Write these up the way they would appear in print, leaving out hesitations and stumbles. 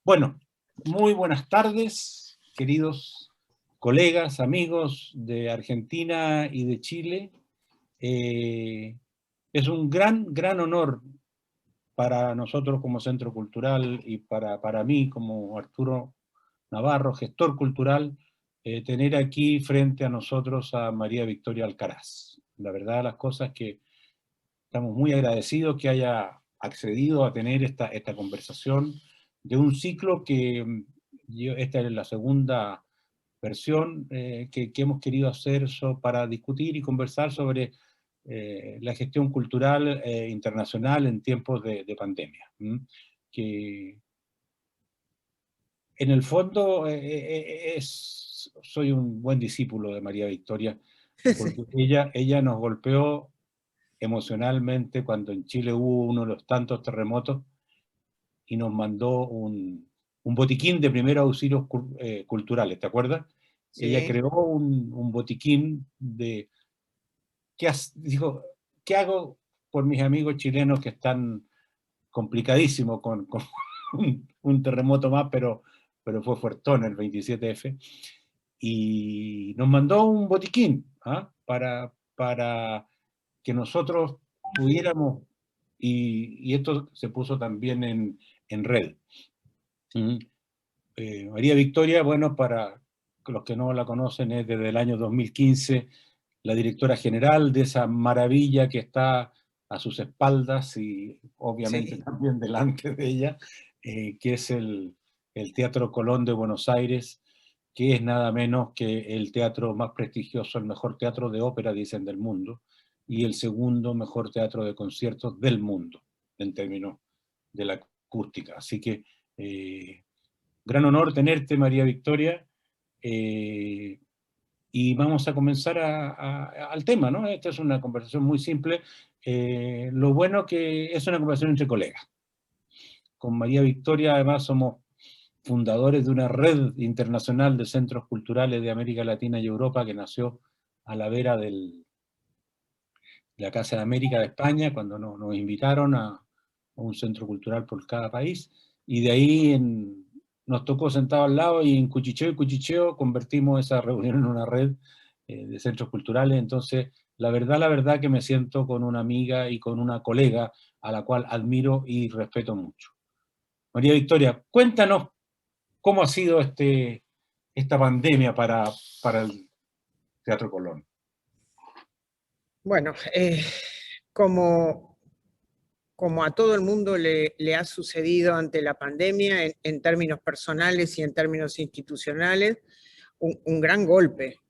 Bueno, muy buenas tardes, queridos colegas, amigos de Argentina y de Chile. Es un gran honor para nosotros como Centro Cultural y para mí como Arturo Navarro, gestor cultural, tener aquí frente a nosotros a María Victoria Alcaraz. La verdad, las cosas que estamos muy agradecidos que haya accedido a tener esta conversación de un ciclo que esta es la segunda versión que hemos querido hacer para discutir y conversar sobre la gestión cultural internacional en tiempos de pandemia. Que en el fondo soy un buen discípulo de María Victoria, porque ella nos golpeó emocionalmente cuando en Chile hubo uno de los tantos terremotos y nos mandó un botiquín de primeros auxilios culturales, ¿te acuerdas? Ella Sí. creó un botiquín dijo, ¿qué hago por mis amigos chilenos que están complicadísimos con un terremoto más, pero fue fuertón el 27F? Y nos mandó un botiquín para que nosotros pudiéramos, y esto se puso también en red. María Victoria, bueno, para los que no la conocen, es desde el año 2015 la directora general de esa maravilla que está a sus espaldas y obviamente Sí. también delante de ella, que es el Teatro Colón de Buenos Aires, que es nada menos que el teatro más prestigioso, el mejor teatro de ópera, dicen, del mundo, y el segundo mejor teatro de conciertos del mundo, en términos de la acústica. Así que gran honor tenerte, María Victoria, y vamos a comenzar al tema, ¿no? Esta es una conversación muy simple. Lo bueno que es una conversación entre colegas. Con María Victoria, además, somos fundadores de una red internacional de centros culturales de América Latina y Europa que nació a la vera de la Casa de América de España, cuando nos invitaron a un centro cultural por cada país, y de ahí nos tocó sentado al lado y en cuchicheo y cuchicheo convertimos esa reunión en una red de centros culturales. Entonces, la verdad que me siento con una amiga y con una colega a la cual admiro y respeto mucho. María Victoria, cuéntanos cómo ha sido esta pandemia para el Teatro Colón. Bueno, como, como a todo el mundo le ha sucedido ante la pandemia, en términos personales y en términos institucionales, un gran golpe,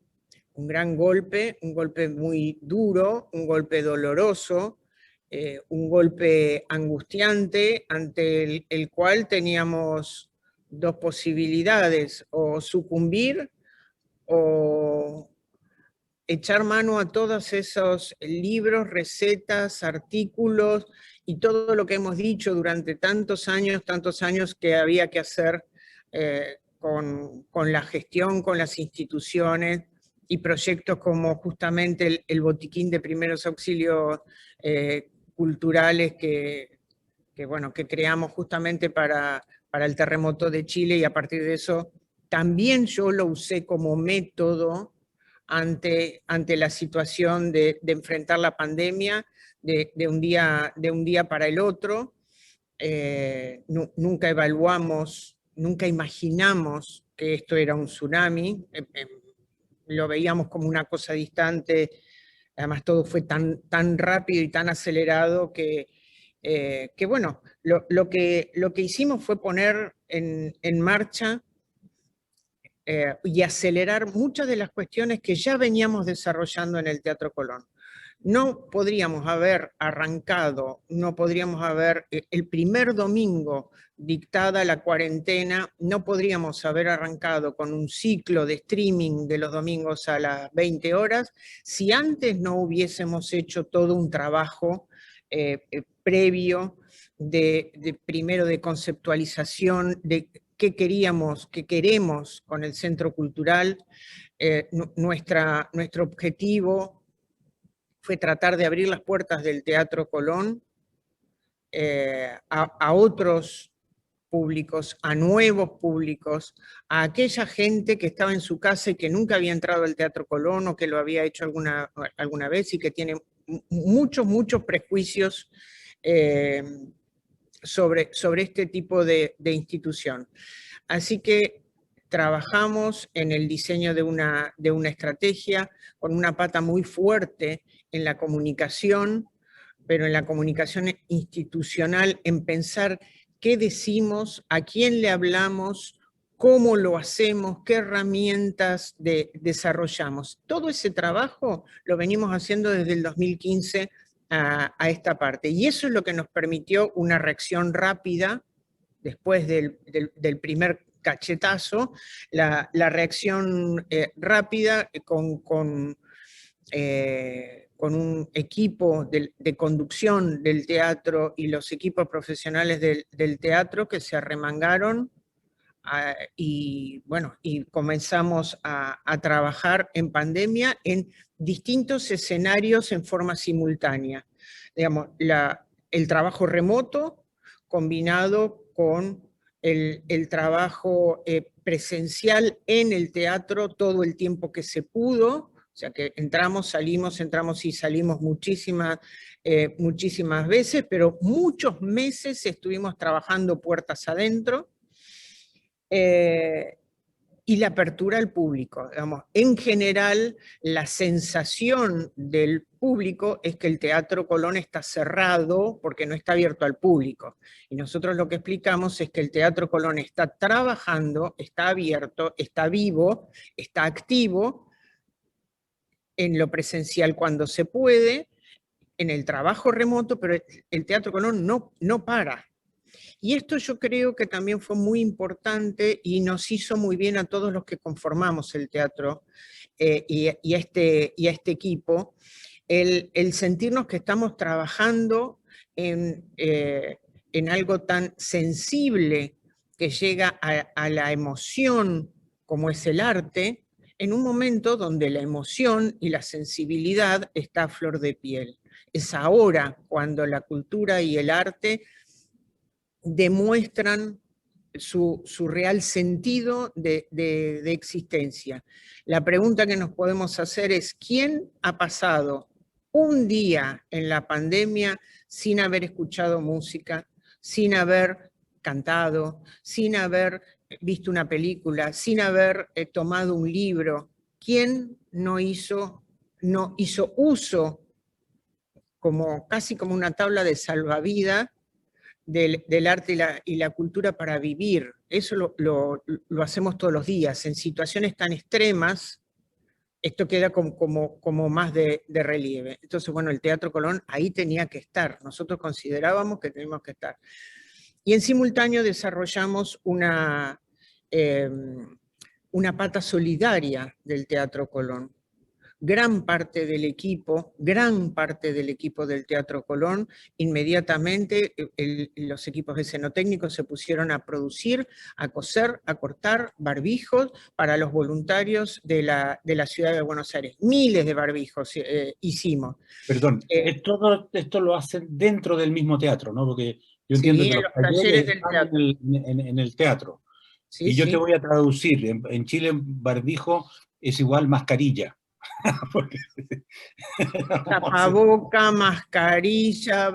un golpe muy duro, un golpe doloroso, un golpe angustiante ante el cual teníamos dos posibilidades: o sucumbir o echar mano a todos esos libros, recetas, artículos y todo lo que hemos dicho durante tantos años que había que hacer con la gestión, con las instituciones y proyectos como justamente el botiquín de primeros auxilios culturales bueno, que creamos justamente para el terremoto de Chile, y a partir de eso también yo lo usé como método ante la situación de enfrentar la pandemia de un día para el otro. Nunca evaluamos, nunca imaginamos que esto era un tsunami, lo veíamos como una cosa distante. Además todo fue tan rápido y tan acelerado que bueno, lo que hicimos fue poner en marcha y acelerar muchas de las cuestiones que ya veníamos desarrollando en el Teatro Colón. No podríamos haber arrancado, no podríamos haber, el primer domingo dictada la cuarentena, no podríamos haber arrancado con un ciclo de streaming de los domingos a las 20 horas si antes no hubiésemos hecho todo un trabajo previo primero de conceptualización de qué queríamos, qué queremos con el Centro Cultural. Nuestro objetivo fue tratar de abrir las puertas del Teatro Colón a otros públicos, a nuevos públicos, a aquella gente que estaba en su casa y que nunca había entrado al Teatro Colón o que lo había hecho alguna vez y que tiene muchos prejuicios sobre este tipo de institución. Así que trabajamos en el diseño de una estrategia con una pata muy fuerte en la comunicación, pero en la comunicación institucional, en pensar qué decimos, a quién le hablamos, cómo lo hacemos, qué herramientas desarrollamos. Todo ese trabajo lo venimos haciendo desde el 2015 a esta parte. Y eso es lo que nos permitió una reacción rápida después del primer cachetazo, la reacción rápida con un equipo de conducción del teatro y los equipos profesionales del teatro que se arremangaron y comenzamos a trabajar en pandemia en distintos escenarios en forma simultánea. Digamos, el trabajo remoto combinado con el trabajo presencial en el teatro todo el tiempo que se pudo. O sea que entramos y salimos muchísimas veces, pero muchos meses estuvimos trabajando puertas adentro. Y la apertura al público. Digamos, en general, la sensación del público es que el Teatro Colón está cerrado porque no está abierto al público. Y nosotros lo que explicamos es que el Teatro Colón está trabajando, está abierto, está vivo, está activo en lo presencial cuando se puede, en el trabajo remoto, pero el Teatro Colón no para. Y esto yo creo que también fue muy importante y nos hizo muy bien a todos los que conformamos el teatro y a este equipo, el sentirnos que estamos trabajando en algo tan sensible que llega a la emoción como es el arte, en un momento donde la emoción y la sensibilidad está a flor de piel. Es ahora cuando la cultura y el arte demuestran su real sentido de existencia. La pregunta que nos podemos hacer es, ¿quién ha pasado un día en la pandemia sin haber escuchado música, sin haber cantado, sin haber visto una película, sin haber tomado un libro? ¿Quién no hizo uso, casi como una tabla de salvavidas, del arte y la cultura para vivir? Eso lo hacemos todos los días. En situaciones tan extremas, esto queda como más de relieve. Entonces, bueno, el Teatro Colón ahí tenía que estar. Nosotros considerábamos que teníamos que estar. Y en simultáneo desarrollamos una pata solidaria del Teatro Colón. Gran parte del equipo del Teatro Colón, inmediatamente los equipos escenotécnicos se pusieron a producir, a coser, a cortar barbijos para los voluntarios de la ciudad de Buenos Aires. Miles de barbijos hicimos. Perdón, todo esto lo hacen dentro del mismo teatro, ¿no? Porque yo entiendo sí, que en los talleres del teatro. en el teatro. Sí, y yo sí. te voy a traducir. En Chile, barbijo es igual mascarilla. Porque, tapaboca, mascarilla,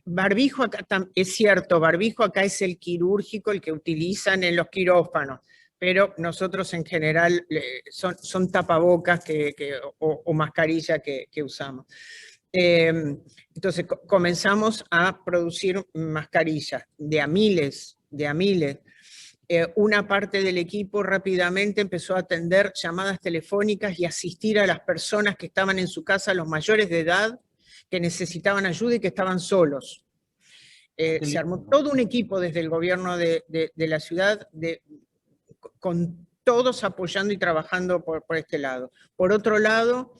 barbijo acá, es cierto, barbijo acá es el quirúrgico, el que utilizan en los quirófanos, pero nosotros en general son tapabocas o mascarilla que usamos. Entonces comenzamos a producir mascarillas de a miles. Una parte del equipo rápidamente empezó a atender llamadas telefónicas y asistir a las personas que estaban en su casa, los mayores de edad, que necesitaban ayuda y que estaban solos. Se armó todo un equipo desde el gobierno de la ciudad, con todos apoyando y trabajando por este lado. Por otro lado,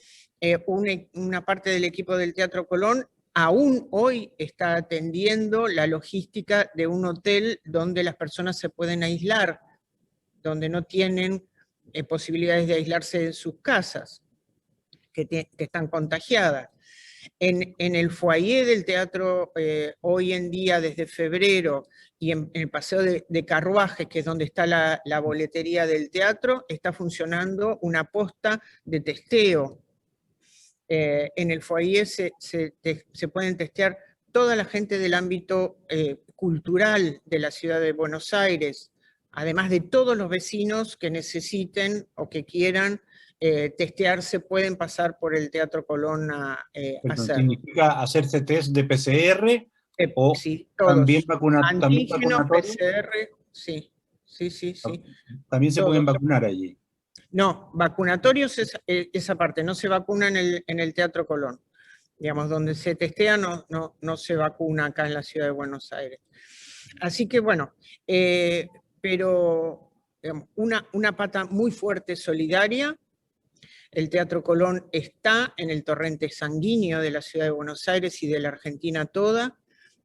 una parte del equipo del Teatro Colón aún hoy está atendiendo la logística de un hotel donde las personas se pueden aislar, donde no tienen posibilidades de aislarse en sus casas, que están contagiadas. En el foyer del teatro, hoy en día, desde febrero, y en el paseo de carruajes, que es donde está la boletería del teatro, está funcionando una posta de testeo. En el foyer se pueden testear toda la gente del ámbito cultural de la ciudad de Buenos Aires, además de todos los vecinos que necesiten o que quieran testearse, pueden pasar por el Teatro Colón a hacerlo. ¿Significa hacerse test de PCR o sí, también, todos. también Antígenos, vacunatorio? PCR, sí. También se pueden vacunar allí. No, vacunatorios es esa parte, no se vacuna en el Teatro Colón. Digamos, donde se testea no se vacuna acá en la ciudad de Buenos Aires. Así que bueno, pero digamos, una pata muy fuerte solidaria. El Teatro Colón está en el torrente sanguíneo de la ciudad de Buenos Aires y de la Argentina toda.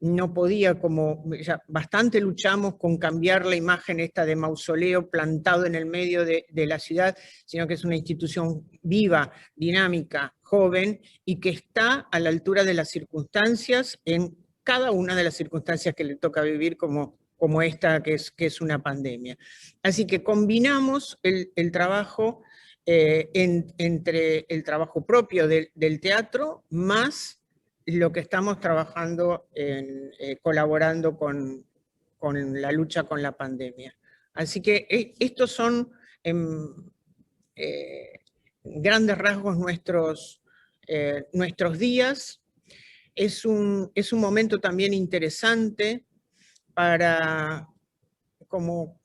No podía, como ya bastante luchamos con cambiar la imagen esta de mausoleo plantado en el medio de la ciudad, sino que es una institución viva, dinámica, joven, y que está a la altura de las circunstancias, en cada una de las circunstancias que le toca vivir como esta, que es una pandemia. Así que combinamos el trabajo entre el trabajo propio del teatro más lo que estamos trabajando colaborando con la lucha con la pandemia. Así que estos son grandes rasgos nuestros días. Es un momento también interesante para, como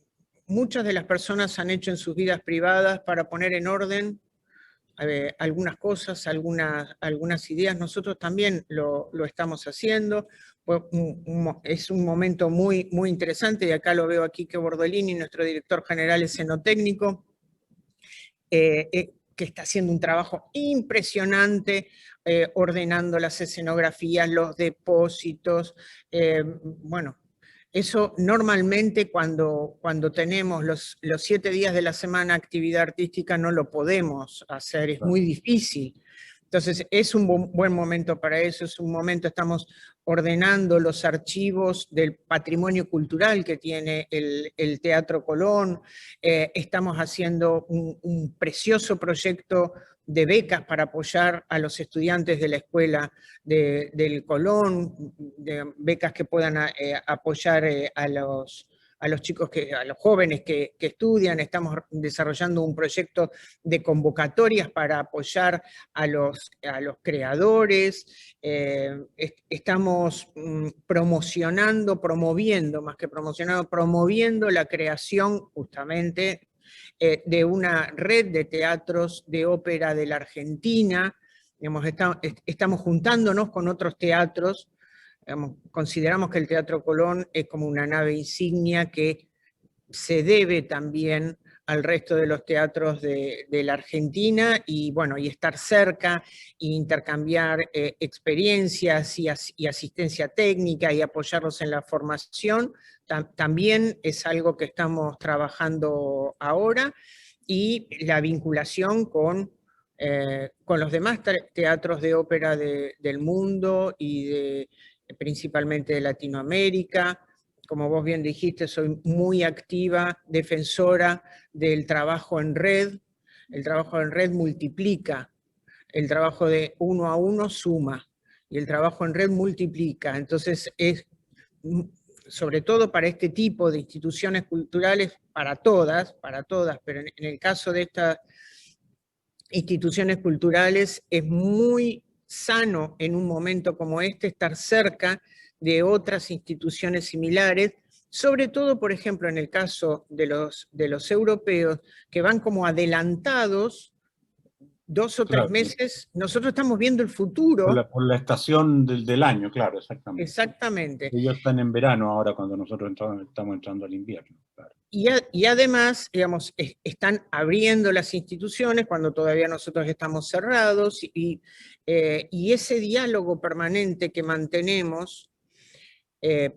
muchas de las personas han hecho en sus vidas privadas, para poner en orden algunas cosas, algunas ideas. Nosotros también lo estamos haciendo. Es un momento muy, muy interesante, y acá lo veo aquí que Bordolini, nuestro director general escenotécnico, que está haciendo un trabajo impresionante ordenando las escenografías, los depósitos. Bueno, eso normalmente cuando tenemos los 7 días de la semana actividad artística no lo podemos hacer, es muy difícil. Entonces es un buen momento para eso, es un momento, estamos ordenando los archivos del patrimonio cultural que tiene el Teatro Colón, estamos haciendo un precioso proyecto de becas para apoyar a los estudiantes de la escuela del Colón, de becas que puedan apoyar a los chicos, a los jóvenes que estudian. Estamos desarrollando un proyecto de convocatorias para apoyar a los creadores. Estamos promoviendo la creación justamente de una red de teatros de ópera de la Argentina. Digamos, estamos juntándonos con otros teatros. Digamos, consideramos que el Teatro Colón es como una nave insignia que se debe también al resto de los teatros de la Argentina, y bueno, y estar cerca, e intercambiar experiencias y asistencia técnica, y apoyarlos en la formación, también es algo que estamos trabajando ahora, y la vinculación con los demás teatros de ópera del mundo, y principalmente de Latinoamérica. Como vos bien dijiste, soy muy activa, defensora del trabajo en red. El trabajo en red multiplica, el trabajo de uno a uno suma, y el trabajo en red multiplica. Entonces es, sobre todo para este tipo de instituciones culturales, para todas, pero en el caso de estas instituciones culturales es muy sano en un momento como este estar cerca de otras instituciones similares, sobre todo, por ejemplo, en el caso de los europeos, que van como adelantados 2 o 3 meses. Nosotros estamos viendo el futuro. Por la estación del año, claro, exactamente. Exactamente. Ellos están en verano ahora, cuando nosotros estamos entrando al invierno. Claro. Y además, digamos, están abriendo las instituciones cuando todavía nosotros estamos cerrados, y ese diálogo permanente que mantenemos,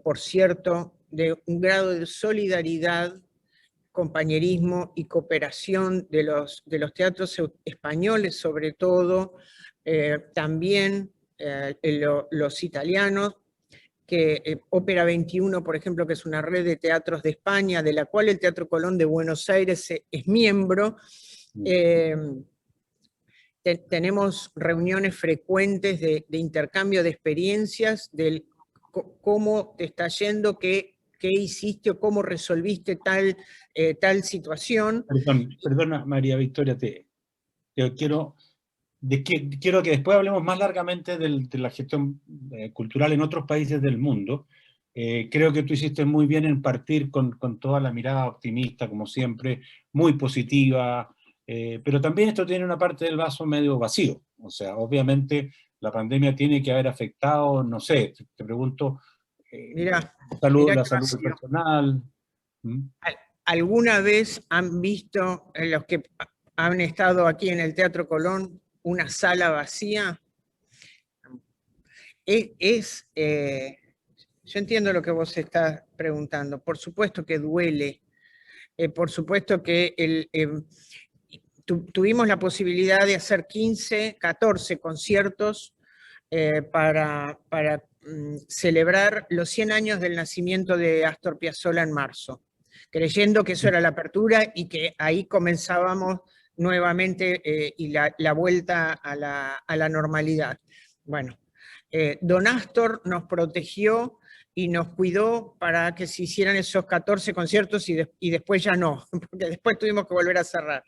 por cierto, de un grado de solidaridad, compañerismo y cooperación de los teatros españoles, sobre todo, también los italianos, que Ópera 21, por ejemplo, que es una red de teatros de España, de la cual el Teatro Colón de Buenos Aires es miembro. Tenemos reuniones frecuentes de intercambio de experiencias, del cómo te está yendo, qué hiciste o cómo resolviste tal situación. Perdona, María Victoria, quiero que después hablemos más largamente de la gestión cultural en otros países del mundo. Creo que tú hiciste muy bien en partir con toda la mirada optimista, como siempre, muy positiva, pero también esto tiene una parte del vaso medio vacío. O sea, obviamente la pandemia tiene que haber afectado, no sé, te pregunto, Mirá la qué salud vacío. personal. ¿Mm? ¿Alguna vez han visto, los que han estado aquí en el Teatro Colón, una sala vacía? Yo entiendo lo que vos estás preguntando. Por supuesto que duele. Por supuesto que tuvimos la posibilidad de hacer 15, 14 conciertos para celebrar los 100 años del nacimiento de Astor Piazzolla en marzo, creyendo que eso era la apertura y que ahí comenzábamos nuevamente y la vuelta a la normalidad. Bueno, don Astor nos protegió y nos cuidó para que se hicieran esos 14 conciertos y después ya no, porque después tuvimos que volver a cerrar.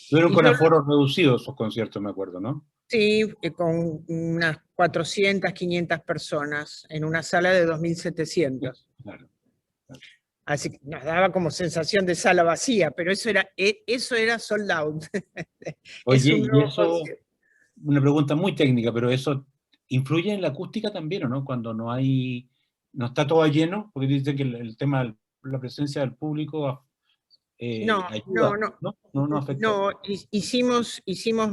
Estuvieron con aforos reducidos esos conciertos, me acuerdo, ¿no? Sí, con unas 400, 500 personas en una sala de 2.700. Claro. Así que nos daba como sensación de sala vacía, pero eso era sold out. Oye, y eso, una pregunta muy técnica, pero eso influye en la acústica también, ¿o no? Cuando no está todo lleno, porque dice que el tema, la presencia del público ayuda, no afecta. No, hicimos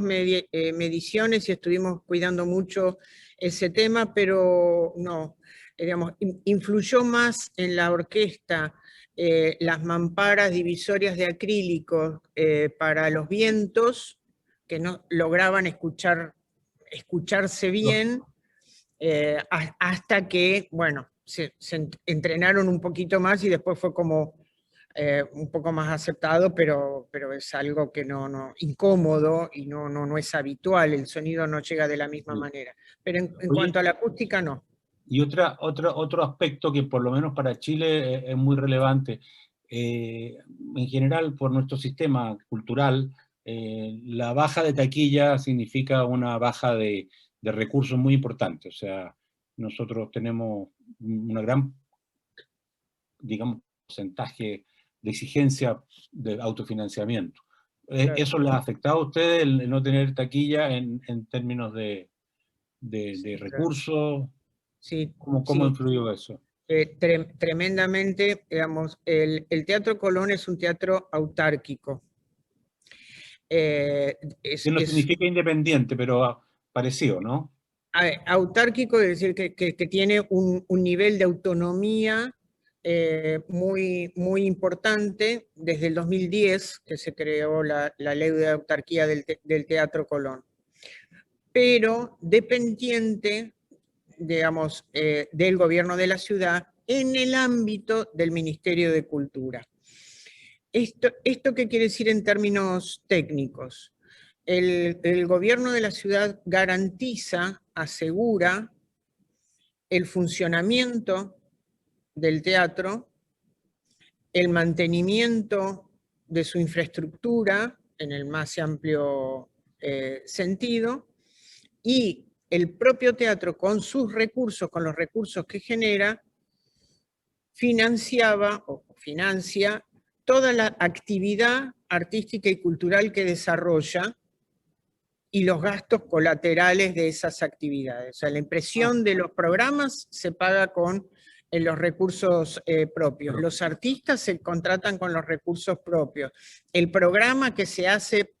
mediciones y estuvimos cuidando mucho ese tema, pero no, digamos, influyó más en la orquesta las mamparas divisorias de acrílico para los vientos, que no lograban escucharse bien, hasta que, bueno, se entrenaron un poquito más y después fue como un poco más aceptado, pero es algo que no incómodo y no es habitual, el sonido no llega de la misma manera. Pero en cuanto a la acústica, no. Y otro aspecto que por lo menos para Chile es muy relevante, en general por nuestro sistema cultural, la baja de taquilla significa una baja de recursos muy importante. O sea, nosotros tenemos una gran, digamos, porcentaje de exigencia de autofinanciamiento. Claro. ¿Eso les ha afectado a ustedes el no tener taquilla en términos de recursos? Sí, ¿Cómo influyó eso? Tremendamente, digamos, el Teatro Colón es un teatro autárquico. Que no significa independiente, pero parecido, ¿no? Autárquico es decir que tiene un nivel de autonomía muy importante desde el 2010, que se creó la ley de autarquía del Teatro Colón, pero dependiente, digamos, del gobierno de la ciudad en el ámbito del Ministerio de Cultura. ¿Esto qué quiere decir en términos técnicos? El gobierno de la ciudad garantiza, asegura el funcionamiento del teatro, el mantenimiento de su infraestructura en el más amplio sentido, y el propio teatro con sus recursos, con los recursos que genera, financiaba o financia toda la actividad artística y cultural que desarrolla y los gastos colaterales de esas actividades. O sea, la impresión de los programas se paga con los recursos propios. Los artistas se contratan con los recursos propios. El programa que se hace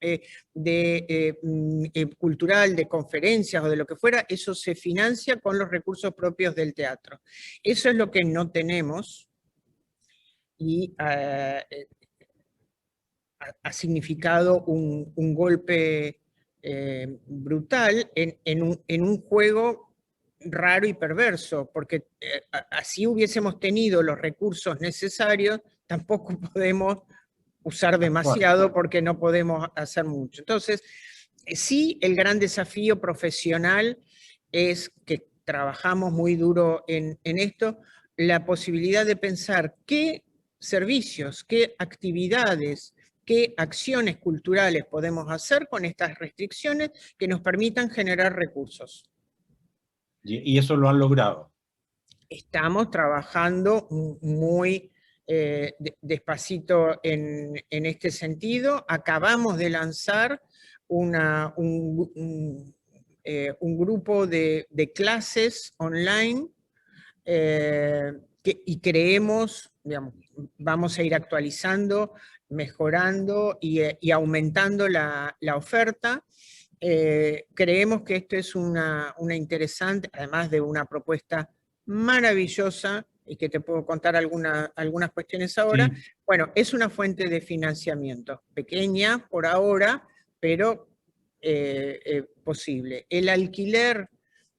cultural, de conferencias o de lo que fuera, eso se financia con los recursos propios del teatro. Eso es lo que no tenemos y ha significado un golpe brutal en un juego raro y perverso, porque así hubiésemos tenido los recursos necesarios, tampoco podemos usar demasiado porque no podemos hacer mucho. Entonces, sí, el gran desafío profesional es que trabajamos muy duro en esto, la posibilidad de pensar qué servicios, qué actividades, qué acciones culturales podemos hacer con estas restricciones que nos permitan generar recursos. Y eso lo han logrado. Estamos trabajando muy despacito en este sentido. Acabamos de lanzar un grupo de clases online y creemos, digamos, vamos a ir actualizando, mejorando y aumentando la oferta. Creemos que esto es una interesante, además de una propuesta maravillosa, y que te puedo contar algunas cuestiones ahora. Sí. Bueno, es una fuente de financiamiento, pequeña por ahora, pero posible. El alquiler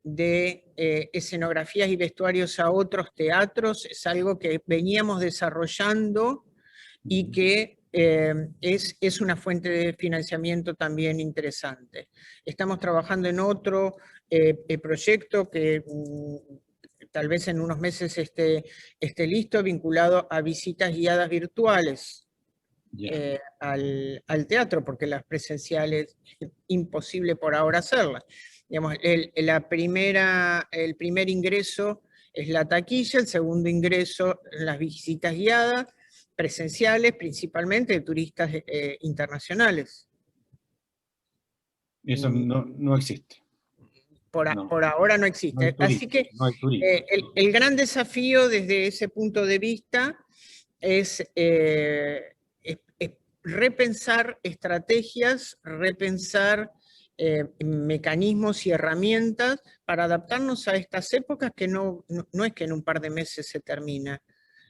de escenografías y vestuarios a otros teatros es algo que veníamos desarrollando y que es una fuente de financiamiento también interesante. Estamos trabajando en otro proyecto que tal vez en unos meses esté listo, vinculado a visitas guiadas virtuales al teatro, porque las presenciales es imposible por ahora hacerlas. Digamos, el primer ingreso es la taquilla, el segundo ingreso las visitas guiadas, presenciales, principalmente de turistas internacionales. Eso no existe. Por ahora no existe. Así que el gran desafío desde ese punto de vista es repensar estrategias, repensar mecanismos y herramientas para adaptarnos a estas épocas que no es que en un par de meses se termina.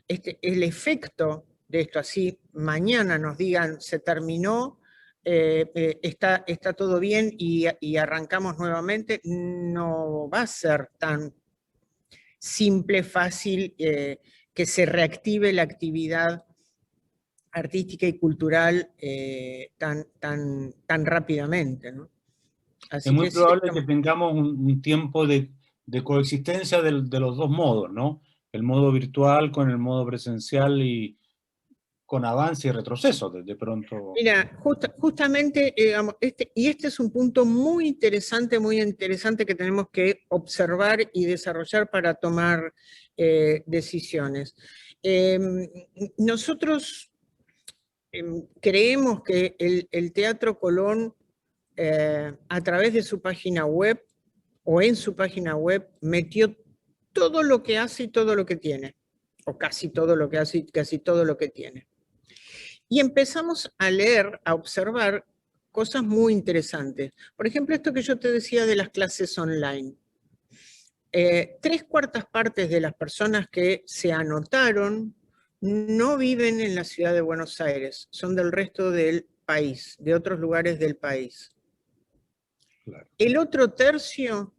El efecto de esto, así mañana nos digan se terminó, está todo bien y arrancamos nuevamente, no va a ser tan simple, fácil, que se reactive la actividad artística y cultural tan rápidamente, ¿no? Así es muy probable que tengamos un tiempo de coexistencia de los dos modos, ¿no? El modo virtual con el modo presencial y con avance y retroceso de pronto. Mira, justamente, este es un punto muy interesante que tenemos que observar y desarrollar para tomar decisiones. Nosotros creemos que el Teatro Colón, a través de su página web o en su página web, metió todo lo que hace y todo lo que tiene, o casi todo lo que hace y casi todo lo que tiene. Y empezamos a leer, a observar cosas muy interesantes. Por ejemplo, esto que yo te decía de las clases online. 3/4 partes de las personas que se anotaron no viven en la ciudad de Buenos Aires, son del resto del país, de otros lugares del país. Claro. El otro tercio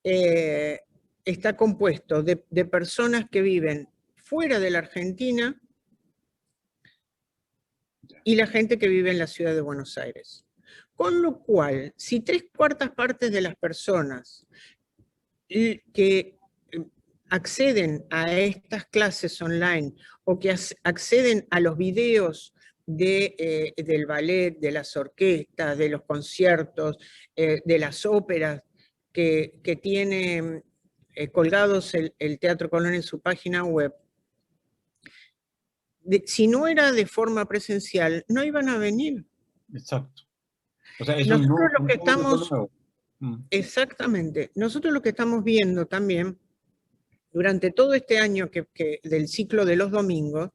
está compuesto de personas que viven fuera de la Argentina y la gente que vive en la ciudad de Buenos Aires. Con lo cual, si 3/4 partes de las personas que acceden a estas clases online o que acceden a los videos del ballet, de las orquestas, de los conciertos, de las óperas que tiene colgados el Teatro Colón en su página web, si no era de forma presencial, no iban a venir. Exacto. O sea, es nosotros lo que estamos, exactamente, nosotros lo que estamos viendo también, durante todo este año del ciclo de los domingos,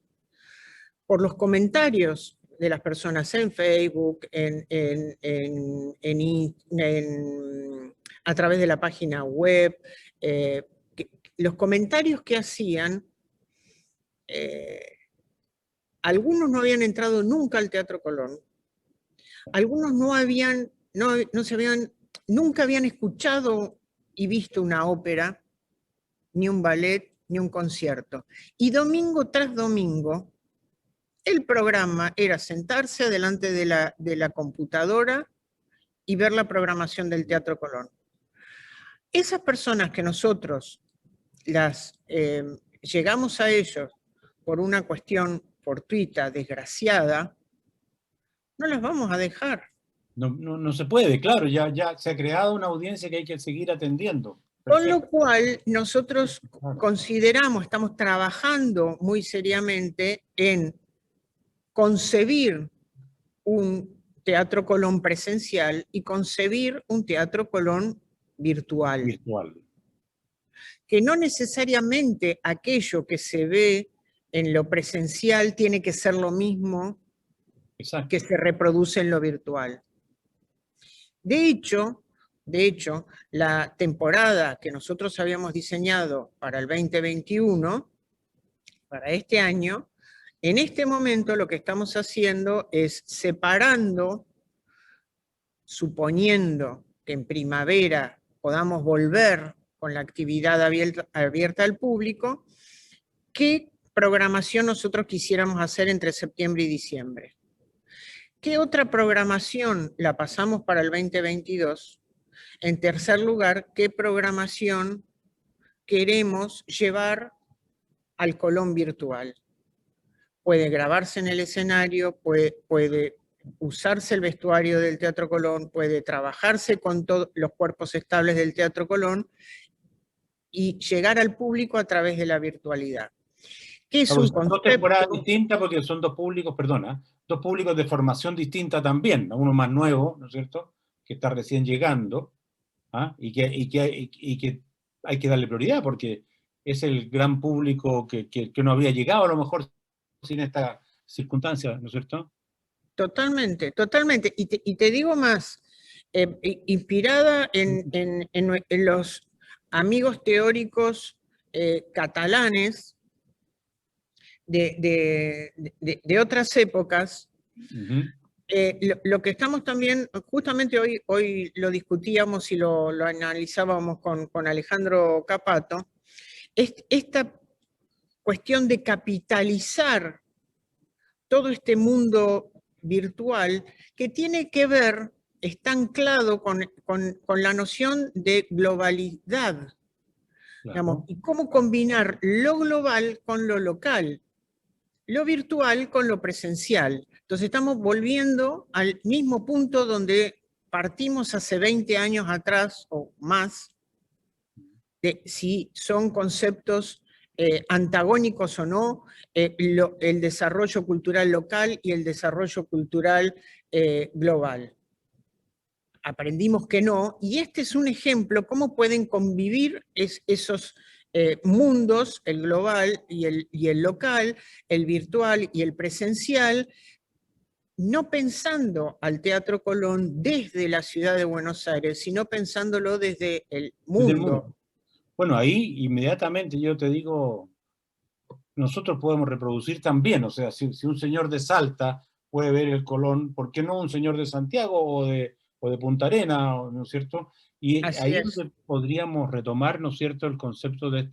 por los comentarios de las personas en Facebook, a través de la página web, los comentarios que hacían, algunos no habían entrado nunca al Teatro Colón, algunos nunca habían escuchado y visto una ópera, ni un ballet, ni un concierto. Y domingo tras domingo, el programa era sentarse delante de la computadora y ver la programación del Teatro Colón. Esas personas que nosotros llegamos a ellos por una cuestión fortuita, desgraciada, no las vamos a dejar. No se puede, claro, ya se ha creado una audiencia que hay que seguir atendiendo. Con lo cual, nosotros consideramos, estamos trabajando muy seriamente en concebir un Teatro Colón presencial y concebir un Teatro Colón virtual. Que no necesariamente aquello que se ve en lo presencial tiene que ser lo mismo que se reproduce en lo virtual. De hecho, la temporada que nosotros habíamos diseñado para el 2021, para este año, en este momento lo que estamos haciendo es separando, suponiendo que en primavera podamos volver con la actividad abierta al público, qué programación nosotros quisiéramos hacer entre septiembre y diciembre. ¿Qué otra programación la pasamos para el 2022? En tercer lugar, ¿qué programación queremos llevar al Colón virtual? Puede grabarse en el escenario, puede usarse el vestuario del Teatro Colón, puede trabajarse con todos los cuerpos estables del Teatro Colón y llegar al público a través de la virtualidad. Que es un concepto... Dos temporadas distintas porque son dos públicos, perdona, dos públicos de formación distinta también, uno más nuevo, ¿no es cierto?, que está recién llegando, ¿ah? y que hay que darle prioridad porque es el gran público que no había llegado a lo mejor sin esta circunstancia, ¿no es cierto? Totalmente, totalmente. Y te digo más, inspirada en los amigos teóricos catalanes de otras épocas, lo que estamos también, justamente hoy lo discutíamos y lo analizábamos con Alejandro Capato, es esta cuestión de capitalizar todo este mundo virtual que tiene que ver, está anclado con la noción de globalidad. Claro. Digamos, y cómo combinar lo global con lo local, lo virtual con lo presencial. Entonces estamos volviendo al mismo punto donde partimos hace 20 años atrás o más, de si son conceptos antagónicos o no, el desarrollo cultural local y el desarrollo cultural global. Aprendimos que no, y este es un ejemplo cómo pueden convivir esos mundos, el global y el local, el virtual y el presencial, no pensando al Teatro Colón desde la ciudad de Buenos Aires, sino pensándolo desde el mundo. Bueno, ahí inmediatamente yo te digo, nosotros podemos reproducir también, o sea, si un señor de Salta puede ver el Colón, ¿por qué no un señor de Santiago o de Punta Arenas, ¿no es cierto? Y ahí es donde podríamos retomar, ¿no es cierto?, el concepto de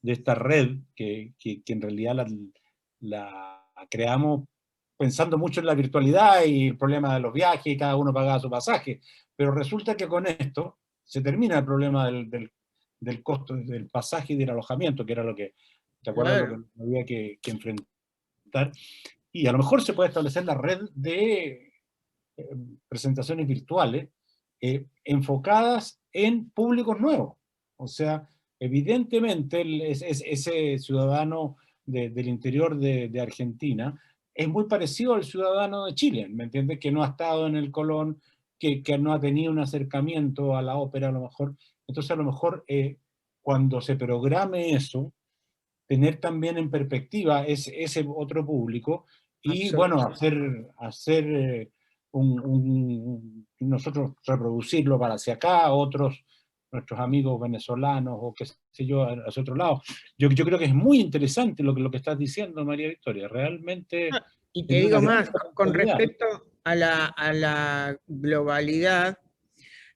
esta red que en realidad la creamos pensando mucho en la virtualidad y el problema de los viajes y cada uno pagaba su pasaje, pero resulta que con esto se termina el problema del costo del pasaje y del alojamiento, que era lo que, ¿te acuerdas? Claro. Lo que había que enfrentar. Y a lo mejor se puede establecer la red de presentaciones virtuales enfocadas en públicos nuevos. O sea, evidentemente ese ciudadano del interior de Argentina es muy parecido al ciudadano de Chile, ¿me entiendes? Que no ha estado en el Colón, que no ha tenido un acercamiento a la ópera a lo mejor. Entonces a lo mejor cuando se programe eso, tener también en perspectiva ese otro público y bueno, hacer nosotros reproducirlo para hacia acá, nuestros amigos venezolanos o qué sé yo, hacia otro lado. Yo creo que es muy interesante lo que estás diciendo, María Victoria, realmente... Y te digo más, con respecto a la globalidad,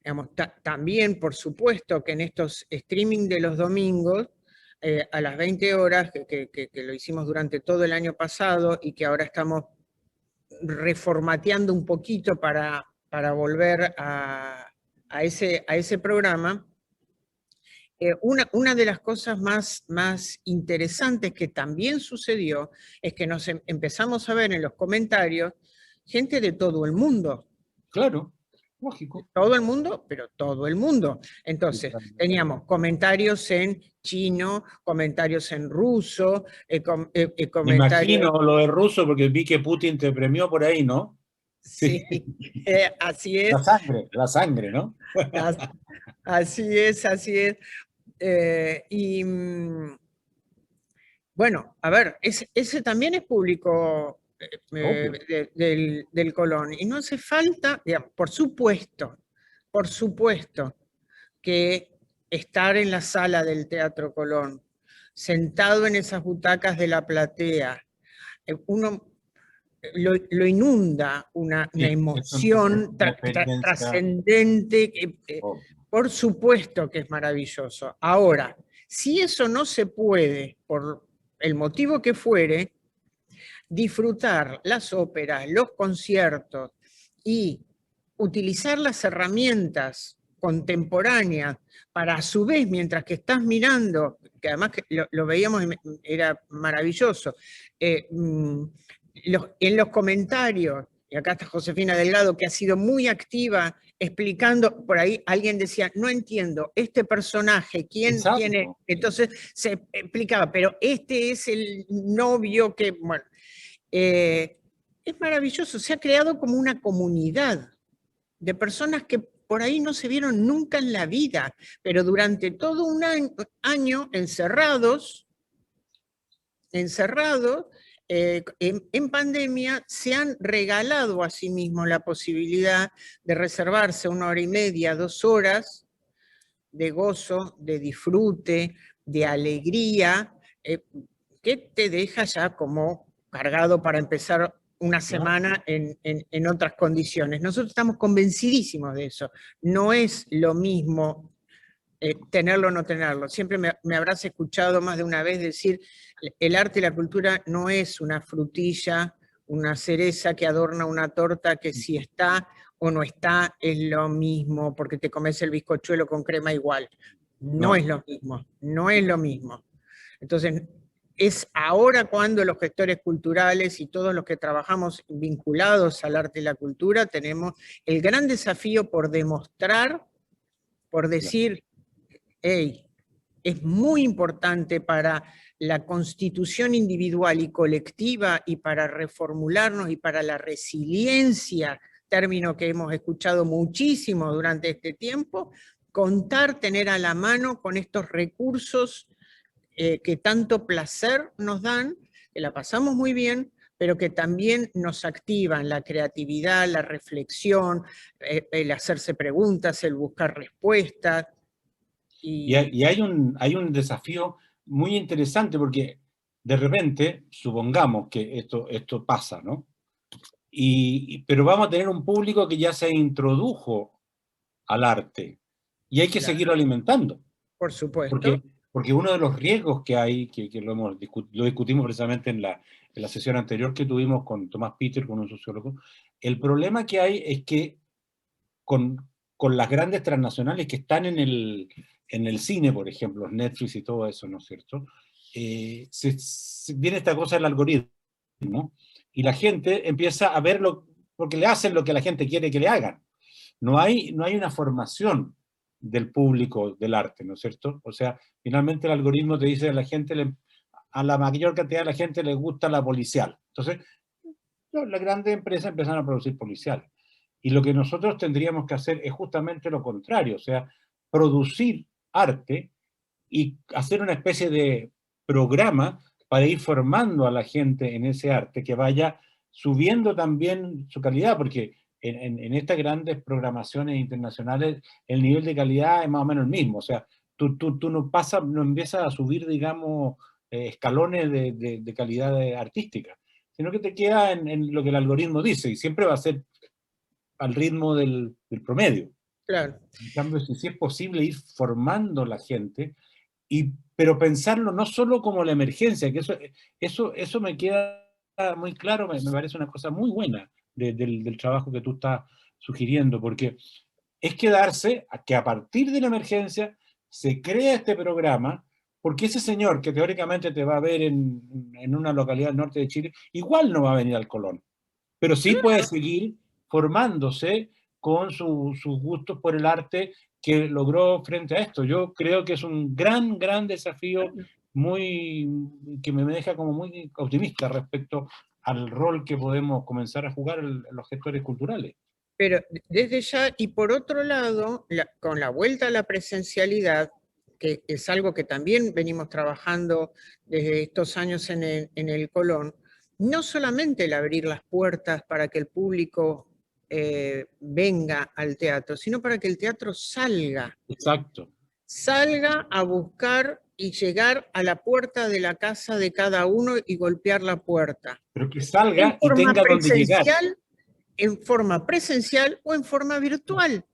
digamos, también, por supuesto, que en estos streaming de los domingos, a las 20 horas, que lo hicimos durante todo el año pasado y que ahora estamos reformateando un poquito para volver a ese programa, una de las cosas más interesantes que también sucedió es que nos empezamos a ver en los comentarios gente de todo el mundo. Claro, lógico. Todo el mundo, pero todo el mundo. Entonces, teníamos comentarios en chino, comentarios en ruso, Me imagino lo de ruso porque vi que Putin te premió por ahí, ¿no? Sí, así es. La sangre, ¿no? Así es, así es. Bueno, a ver, ese también es público del Colón. Y no hace falta, digamos, por supuesto que estar en la sala del Teatro Colón, sentado en esas butacas de la platea, uno lo inunda una emoción trascendente, por supuesto que es maravilloso. Ahora, si eso no se puede, por el motivo que fuere, disfrutar las óperas, los conciertos y utilizar las herramientas contemporáneas para, a su vez, mientras que estás mirando, que además que lo veíamos, era maravilloso, en los comentarios, y acá está Josefina Delgado, que ha sido muy activa explicando, por ahí alguien decía, no entiendo, este personaje, ¿quién es? Entonces se explicaba, pero este es el novio que, bueno, es maravilloso, se ha creado como una comunidad de personas que por ahí no se vieron nunca en la vida, pero durante todo un año encerrados, en pandemia, se han regalado a sí mismos la posibilidad de reservarse 1 hora y media, 2 horas de gozo, de disfrute, de alegría, que te deja ya como cargado para empezar una semana en otras condiciones. Nosotros estamos convencidísimos de eso. No es lo mismo tenerlo o no tenerlo. Siempre me habrás escuchado más de una vez decir, el arte y la cultura no es una frutilla, una cereza que adorna una torta que si está o no está es lo mismo, porque te comes el bizcochuelo con crema igual. No es lo mismo, no es lo mismo. Entonces, es ahora cuando los gestores culturales y todos los que trabajamos vinculados al arte y la cultura tenemos el gran desafío por demostrar, por decir, hey, es muy importante para la constitución individual y colectiva y para reformularnos y para la resiliencia, término que hemos escuchado muchísimo durante este tiempo, contar, tener a la mano con estos recursos que tanto placer nos dan, que la pasamos muy bien, pero que también nos activan la creatividad, la reflexión, el hacerse preguntas, el buscar respuestas. Y hay un desafío muy interesante porque de repente, supongamos que esto pasa, ¿no? Pero vamos a tener un público que ya se introdujo al arte y hay que seguirlo alimentando. Por supuesto. Porque uno de los riesgos que hay, que lo discutimos precisamente en la sesión anterior que tuvimos con Tomás Peter, con un sociólogo, el problema que hay es que con las grandes transnacionales que están en el cine, por ejemplo, Netflix y todo eso, ¿no es cierto? Viene esta cosa del algoritmo y la gente empieza a verlo porque le hacen lo que la gente quiere que le hagan. No hay una formación del público del arte, ¿no es cierto? O sea, finalmente el algoritmo te dice a la mayor cantidad de la gente le gusta la policial. Entonces, las grandes empresas empiezan a producir policial. Y lo que nosotros tendríamos que hacer es justamente lo contrario, o sea, producir arte y hacer una especie de programa para ir formando a la gente en ese arte, que vaya subiendo también su calidad, porque en estas grandes programaciones internacionales el nivel de calidad es más o menos el mismo, o sea, tú no empiezas a subir, digamos, escalones de calidad artística, sino que te queda en lo que el algoritmo dice, y siempre va a ser al ritmo del promedio. Claro. En cambio, si es posible ir formando a la gente, pero pensarlo no solo como la emergencia, que eso me queda muy claro, me parece una cosa muy buena del trabajo que tú estás sugiriendo, porque es quedarse a que a partir de la emergencia se crea este programa, porque ese señor que teóricamente te va a ver en una localidad del norte de Chile, igual no va a venir al Colón, pero sí puede seguir formándose con sus gustos por el arte que logró frente a esto. Yo creo que es un gran, gran desafío que me deja como muy optimista respecto al rol que podemos comenzar a jugar los gestores culturales. Pero desde ya, y por otro lado, con la vuelta a la presencialidad, que es algo que también venimos trabajando desde estos años en el Colón, no solamente el abrir las puertas para que el público venga al teatro, sino para que el teatro salga. Exacto. Salga a buscar y llegar a la puerta de la casa de cada uno y golpear la puerta. Pero que salga y tenga donde llegar. En forma presencial o en forma virtual.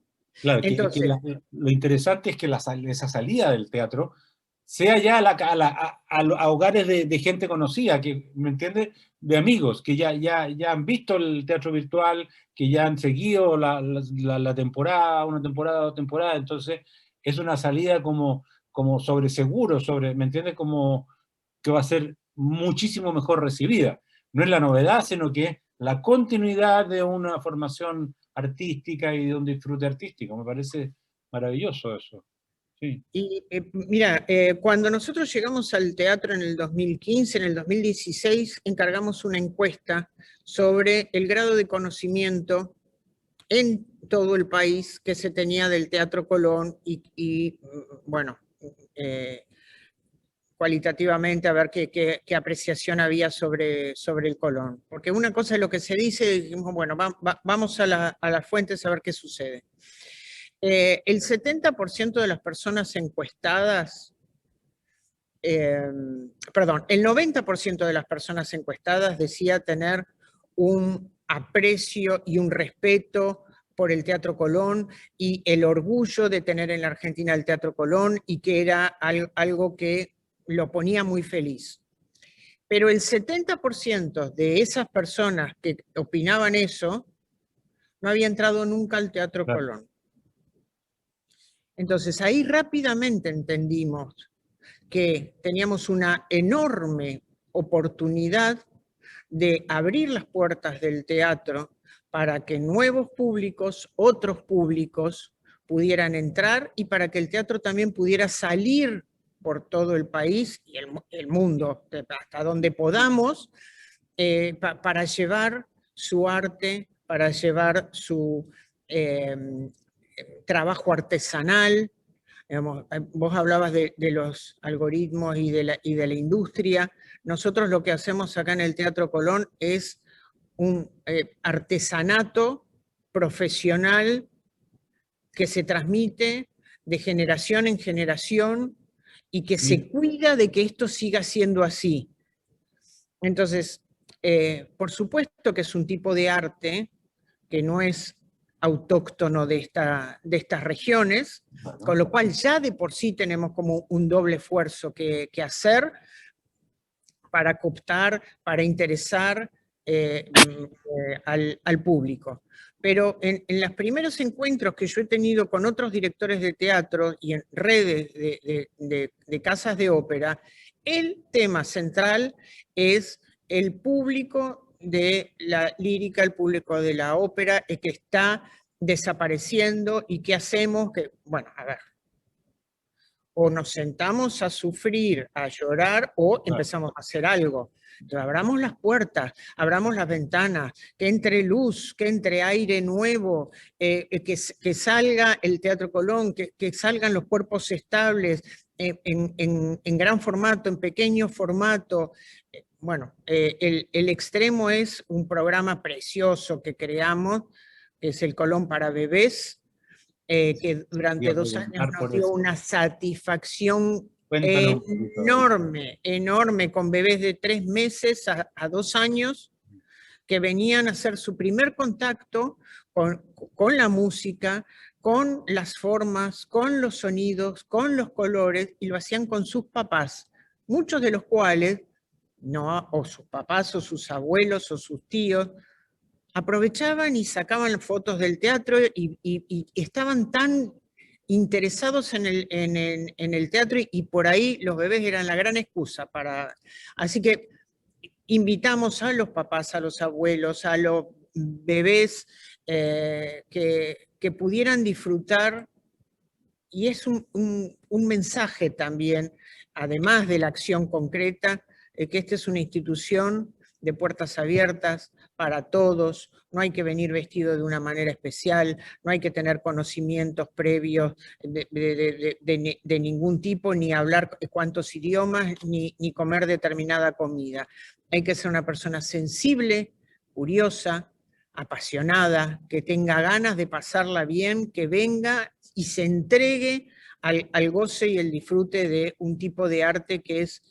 Claro, Entonces, lo interesante es que esa salida del teatro sea ya a hogares de gente conocida, que, ¿me entiendes? De amigos, que ya han visto el teatro virtual, que ya han seguido la temporada, una temporada, dos temporadas, entonces es una salida como sobre seguro, ¿me entiendes? Como que va a ser muchísimo mejor recibida. No es la novedad, sino que es la continuidad de una formación artística y de un disfrute artístico. Me parece maravilloso eso. Sí. y mira, cuando nosotros llegamos al teatro en el 2015, en el 2016, encargamos una encuesta sobre el grado de conocimiento en todo el país que se tenía del Teatro Colón y bueno, cualitativamente a ver qué apreciación había sobre el Colón. Porque una cosa es lo que se dice, y dijimos, bueno, vamos a las fuentes a ver qué sucede. El 70% de las personas encuestadas, perdón, el 90% de las personas encuestadas decía tener un aprecio y un respeto por el Teatro Colón y el orgullo de tener en la Argentina el Teatro Colón y que era algo que lo ponía muy feliz. Pero el 70% de esas personas que opinaban eso no había entrado nunca al Teatro Claro. Colón. Entonces ahí rápidamente entendimos que teníamos una enorme oportunidad de abrir las puertas del teatro para que nuevos públicos, otros públicos, pudieran entrar y para que el teatro también pudiera salir por todo el país y el mundo, hasta donde podamos, para llevar su arte, para llevar su trabajo artesanal. Digamos, vos hablabas de los algoritmos y de la industria. Nosotros lo que hacemos acá en el Teatro Colón es un artesanato profesional que se transmite de generación en generación y que se cuida de que esto siga siendo así. Entonces, por supuesto que es un tipo de arte que no es autóctono de estas regiones, con lo cual ya de por sí tenemos como un doble esfuerzo que hacer para cooptar, para interesar al público. Pero en los primeros encuentros que yo he tenido con otros directores de teatro y en redes de casas de ópera, el tema central es el público de la lírica, el público de la ópera, que está desapareciendo y qué hacemos, que, bueno, a ver, o nos sentamos a sufrir, a llorar, o empezamos a hacer algo. Entonces, abramos las puertas, abramos las ventanas, que entre luz, que entre aire nuevo, que salga el Teatro Colón, que salgan los cuerpos estables en gran formato, en pequeño formato. Bueno, el extremo es un programa precioso que creamos, que es el Colón para bebés, que durante 2 años nos dio una satisfacción enorme, enorme, con bebés de 3 meses a 2 años, que venían a hacer su primer contacto con la música, con las formas, con los sonidos, con los colores, y lo hacían con sus papás, muchos de los cuales, no, o sus papás, o sus abuelos, o sus tíos, aprovechaban y sacaban fotos del teatro y estaban tan interesados en el teatro, y por ahí los bebés eran la gran excusa para... Así que invitamos a los papás, a los abuelos, a los bebés que pudieran disfrutar, y es un mensaje también, además de la acción concreta, que esta es una institución de puertas abiertas para todos, no hay que venir vestido de una manera especial, no hay que tener conocimientos previos de ningún tipo, ni hablar cuántos idiomas, ni comer determinada comida. Hay que ser una persona sensible, curiosa, apasionada, que tenga ganas de pasarla bien, que venga y se entregue al goce y el disfrute de un tipo de arte que es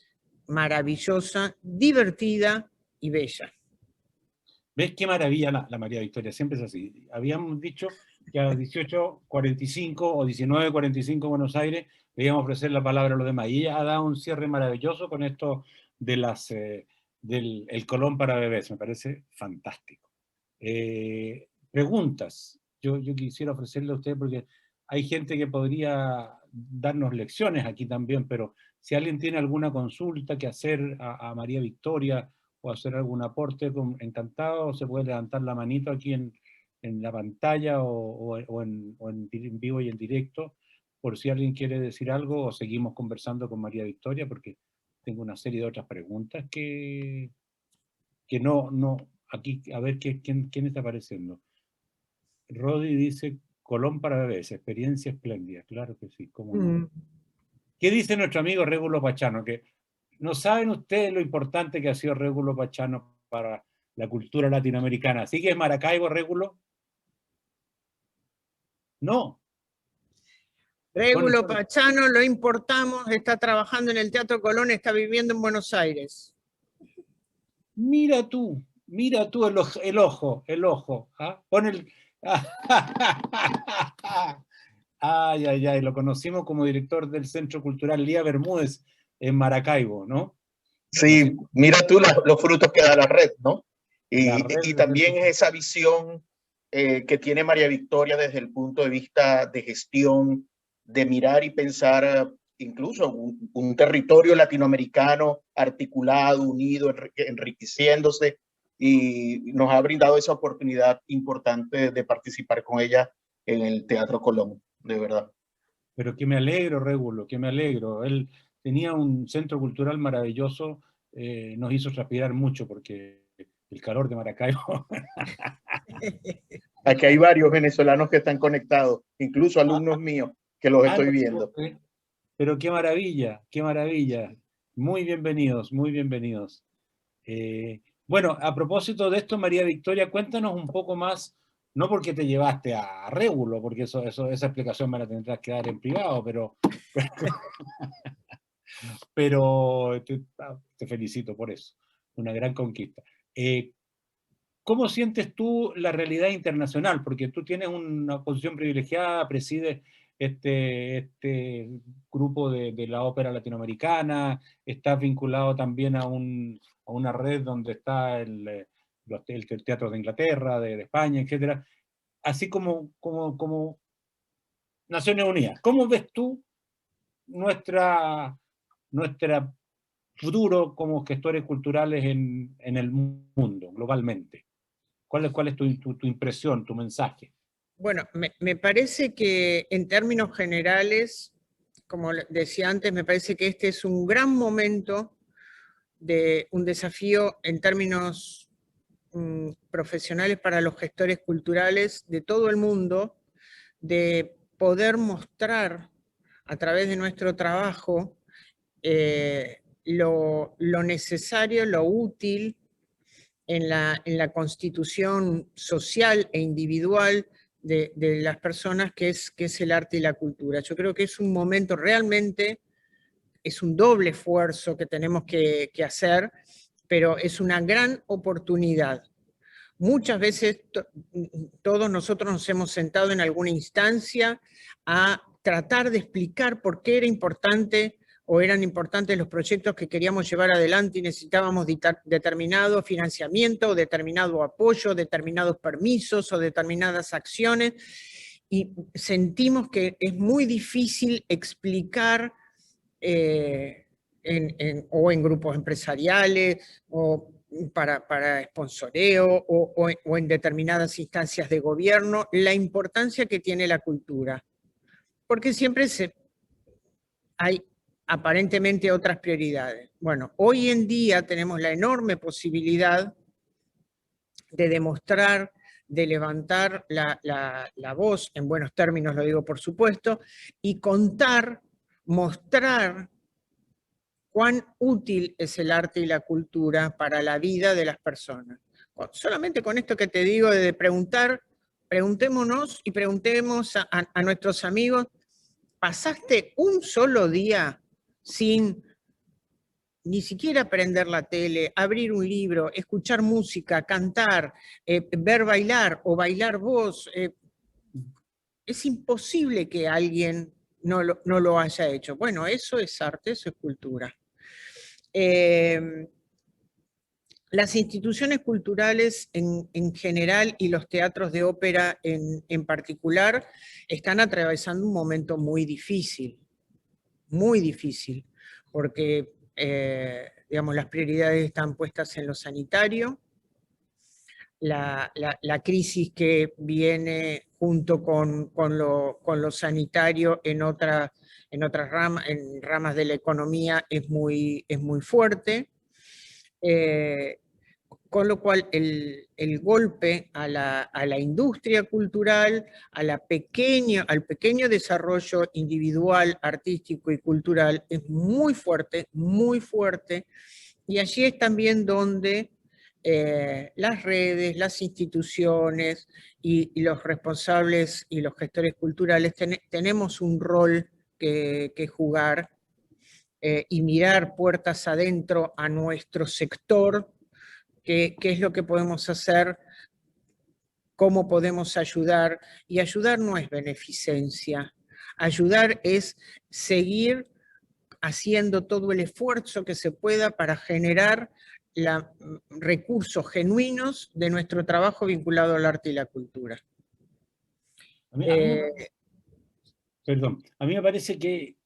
maravillosa, divertida y bella. ¿Ves qué maravilla la María Victoria? Siempre es así. Habíamos dicho que a las 18:45 o 19:45 Buenos Aires le íbamos a ofrecer la palabra a los demás. Y ella ha dado un cierre maravilloso con esto de del el Colón para bebés. Me parece fantástico. Preguntas. Yo quisiera ofrecerle a usted, porque hay gente que podría darnos lecciones aquí también, pero si alguien tiene alguna consulta que hacer a María Victoria o hacer algún aporte, encantado, se puede levantar la manito aquí en la pantalla o en vivo y en directo, por si alguien quiere decir algo, o seguimos conversando con María Victoria, porque tengo una serie de otras preguntas que no, aquí, a ver quién está apareciendo. Rodi dice, Colón para bebés, experiencia espléndida, claro que sí, cómo no. ¿Qué dice nuestro amigo Régulo Pachano? Que no saben ustedes lo importante que ha sido Régulo Pachano para la cultura latinoamericana. ¿Sí que es Maracaibo, Régulo? No. Régulo Pachano lo importamos, está trabajando en el Teatro Colón, está viviendo en Buenos Aires. Mira tú el ojo. ¿Ah? Pon el... Ay, lo conocimos como director del Centro Cultural Lía Bermúdez en Maracaibo, ¿no? Sí, mira tú los frutos que da la red, ¿no? Y también es esa visión que tiene María Victoria desde el punto de vista de gestión, de mirar y pensar incluso un territorio latinoamericano articulado, unido, enriqueciéndose, y nos ha brindado esa oportunidad importante de participar con ella en el Teatro Colón, de verdad. Pero que me alegro, Régulo, que me alegro. Él tenía un centro cultural maravilloso, nos hizo transpirar mucho porque el calor de Maracaibo. Aquí hay varios venezolanos que están conectados, incluso alumnos míos que los estoy viendo. Pero qué maravilla, qué maravilla. Muy bienvenidos, muy bienvenidos. Bueno, a propósito de esto, María Victoria, cuéntanos un poco más, no porque te llevaste a Régulo, porque esa explicación me la tendrás que dar en privado, pero te felicito por eso, una gran conquista. ¿Cómo sientes tú la realidad internacional? Porque tú tienes una posición privilegiada, presides este grupo de la ópera latinoamericana, estás vinculado también a una red donde está el Teatro de Inglaterra, de España, etc. Así como Naciones Unidas. ¿Cómo ves tú nuestra futuro como gestores culturales en el mundo, globalmente? ¿Cuál es tu impresión, tu mensaje? Bueno, me parece que en términos generales, como decía antes, me parece que este es un gran momento de un desafío en términos profesionales para los gestores culturales de todo el mundo, de poder mostrar a través de nuestro trabajo lo necesario, lo útil en la constitución social e individual de las personas, que es el arte y la cultura. Yo creo que es un momento realmente, es un doble esfuerzo que tenemos que hacer, pero es una gran oportunidad. Muchas veces todos nosotros nos hemos sentado en alguna instancia a tratar de explicar por qué era importante o eran importantes los proyectos que queríamos llevar adelante y necesitábamos determinado financiamiento, determinado apoyo, determinados permisos o determinadas acciones, y sentimos que es muy difícil explicar o en grupos empresariales o para sponsoreo o en determinadas instancias de gobierno la importancia que tiene la cultura. Porque siempre hay aparentemente otras prioridades. Bueno, hoy en día tenemos la enorme posibilidad de demostrar, de levantar la voz, en buenos términos lo digo por supuesto, y contar, mostrar cuán útil es el arte y la cultura para la vida de las personas. Solamente con esto que te digo de preguntar, preguntémonos y preguntemos a nuestros amigos, ¿pasaste un solo día sin ni siquiera prender la tele, abrir un libro, escuchar música, cantar, ver bailar o bailar vos? Es imposible que alguien no lo haya hecho. Bueno, eso es arte, eso es cultura. Las instituciones culturales en general y los teatros de ópera en particular están atravesando un momento muy difícil, porque digamos, las prioridades están puestas en lo sanitario, la crisis que viene junto con lo sanitario en otras ramas, en ramas de la economía es muy fuerte, con lo cual el golpe a la industria cultural, al pequeño desarrollo individual, artístico y cultural es muy fuerte, y allí es también donde las redes, las instituciones y los responsables y los gestores culturales tenemos un rol que jugar y mirar puertas adentro a nuestro sector, qué es lo que podemos hacer, cómo podemos ayudar, y ayudar no es beneficencia, ayudar es seguir haciendo todo el esfuerzo que se pueda para generar recursos genuinos de nuestro trabajo vinculado al arte y la cultura. A mí me parece que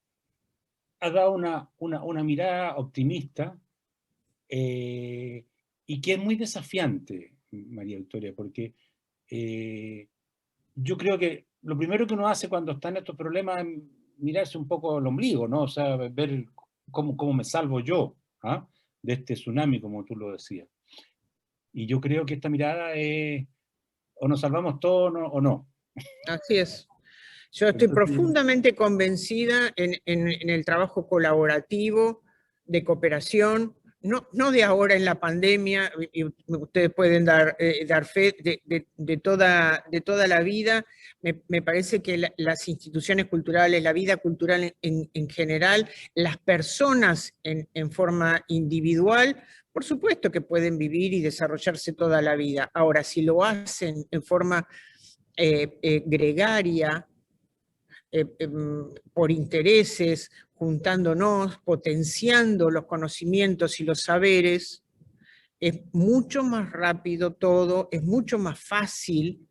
ha dado una mirada optimista y que es muy desafiante, María Victoria, porque yo creo que lo primero que uno hace cuando está en estos problemas es mirarse un poco el ombligo, ¿no? O sea, ver cómo me salvo yo, ¿ah?, de este tsunami, como tú lo decías. Y yo creo que esta mirada es, o nos salvamos todos o no. Así es. Yo estoy profundamente convencida en el trabajo colaborativo, de cooperación, no de ahora en la pandemia, y ustedes pueden dar fe de toda la vida. Me parece que las instituciones culturales, la vida cultural en general, las personas en forma individual, por supuesto que pueden vivir y desarrollarse toda la vida. Ahora, si lo hacen en forma gregaria, por intereses, juntándonos, potenciando los conocimientos y los saberes, es mucho más rápido todo, es mucho más fácil,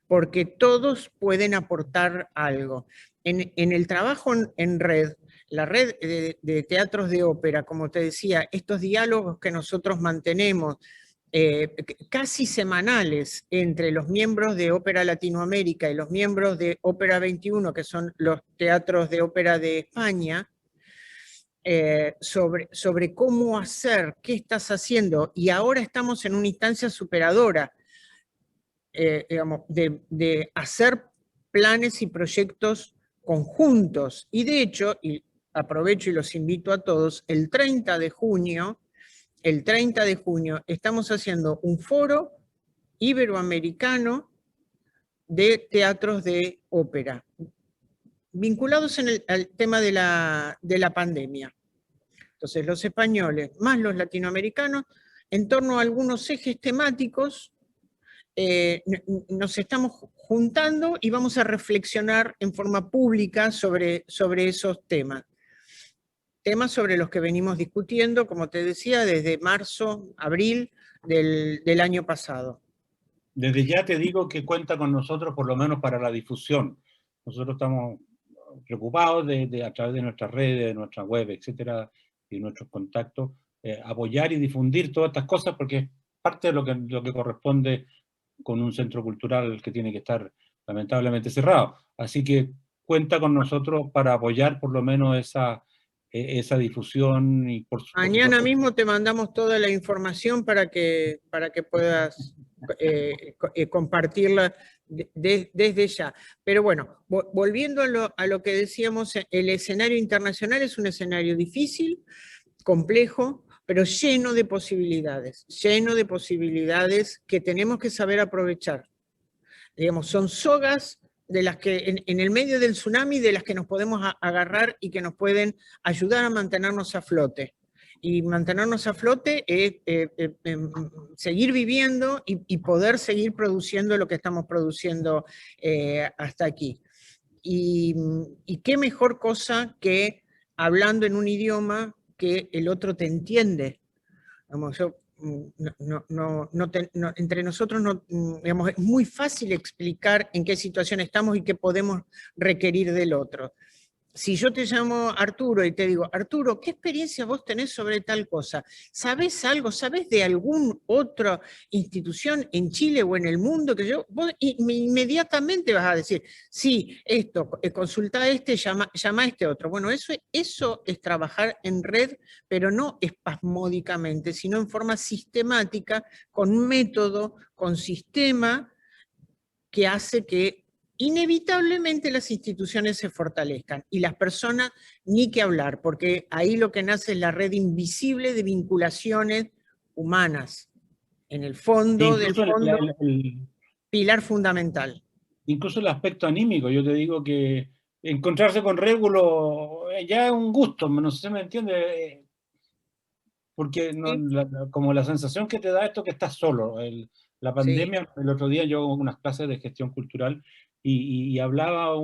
porque todos pueden aportar algo. En el trabajo en red, la red de teatros de ópera, como te decía, estos diálogos que nosotros mantenemos, casi semanales entre los miembros de Ópera Latinoamérica y los miembros de Ópera 21, que son los teatros de ópera de España, sobre cómo hacer, qué estás haciendo, y ahora estamos en una instancia superadora, digamos, de hacer planes y proyectos conjuntos, y de hecho, y aprovecho y los invito a todos, el 30 de junio estamos haciendo un foro iberoamericano de teatros de ópera, vinculados al tema de la pandemia. Entonces, los españoles más los latinoamericanos, en torno a algunos ejes temáticos nos estamos juntando y vamos a reflexionar en forma pública sobre esos temas. Temas sobre los que venimos discutiendo, como te decía, desde marzo, abril del año pasado. Desde ya te digo que cuenta con nosotros por lo menos para la difusión. Nosotros estamos preocupados a través de nuestras redes, de nuestra web, etcétera, y nuestros contactos, apoyar y difundir todas estas cosas porque es parte de lo que corresponde con un centro cultural que tiene que estar lamentablemente cerrado. Así que cuenta con nosotros para apoyar por lo menos esa difusión. Y por Mañana mismo te mandamos toda la información para que puedas compartirla desde ya. Pero bueno, volviendo a lo que decíamos, el escenario internacional es un escenario difícil, complejo, pero lleno de posibilidades que tenemos que saber aprovechar. Digamos, son sogas de las que en el medio del tsunami, de las que nos podemos agarrar y que nos pueden ayudar a mantenernos a flote. Y mantenernos a flote es seguir viviendo y poder seguir produciendo lo que estamos produciendo hasta aquí. Y qué mejor cosa que hablando en un idioma que el otro te entiende. Vamos, entre nosotros digamos, es muy fácil explicar en qué situación estamos y qué podemos requerir del otro. Si yo te llamo Arturo y te digo, Arturo, ¿qué experiencia vos tenés sobre tal cosa? ¿Sabés algo? ¿Sabés de alguna otra institución en Chile o en el mundo que vos inmediatamente vas a decir, sí, esto, consulta a este, llama a este otro? Bueno, eso es trabajar en red, pero no espasmódicamente, sino en forma sistemática, con método, con sistema, que hace que inevitablemente las instituciones se fortalezcan y las personas ni que hablar, porque ahí lo que nace es la red invisible de vinculaciones humanas, en el fondo del fondo, pilar fundamental. Incluso el aspecto anímico, yo te digo que encontrarse con Régulo ya es un gusto, no sé si me entiende, porque no, ¿Sí? como la sensación que te da esto que estás solo. La pandemia, sí. El otro día yo unas clases de gestión cultural y hablaba